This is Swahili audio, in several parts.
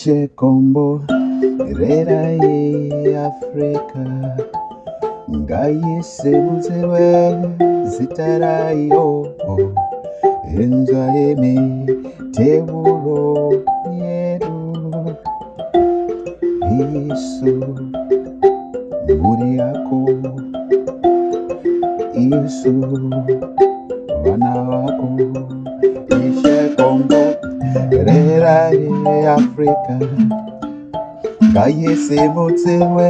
Ishe kombo rera ye Afrika ngayisebuzewe zitarayo enza yemi tebulo yeru Yesu muri yako Yesu wana wako Ishe kombo rera ye Afrika ngayisebuzewe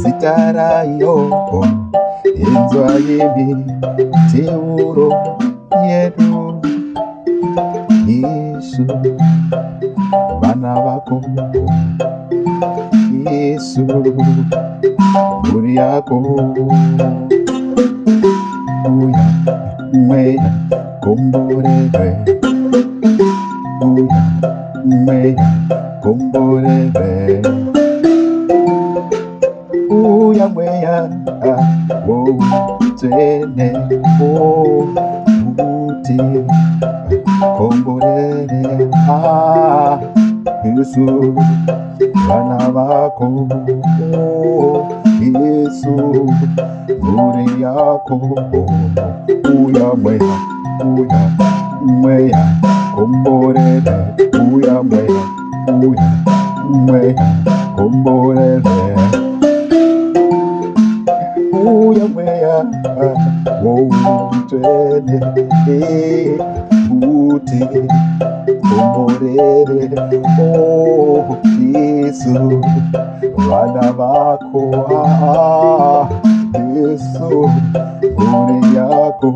zitarayo enza yemi tebulo yeru Yesu bana bako Yesu muri yako uya mweya komborebe uya mweya komborebe uya mweya tene uti komborere Yesu bana bako Yesu muri yako uya mweya komborere uya mweya komborere uya mweya tene uti komborere Yesu bana bako Yesu muri yako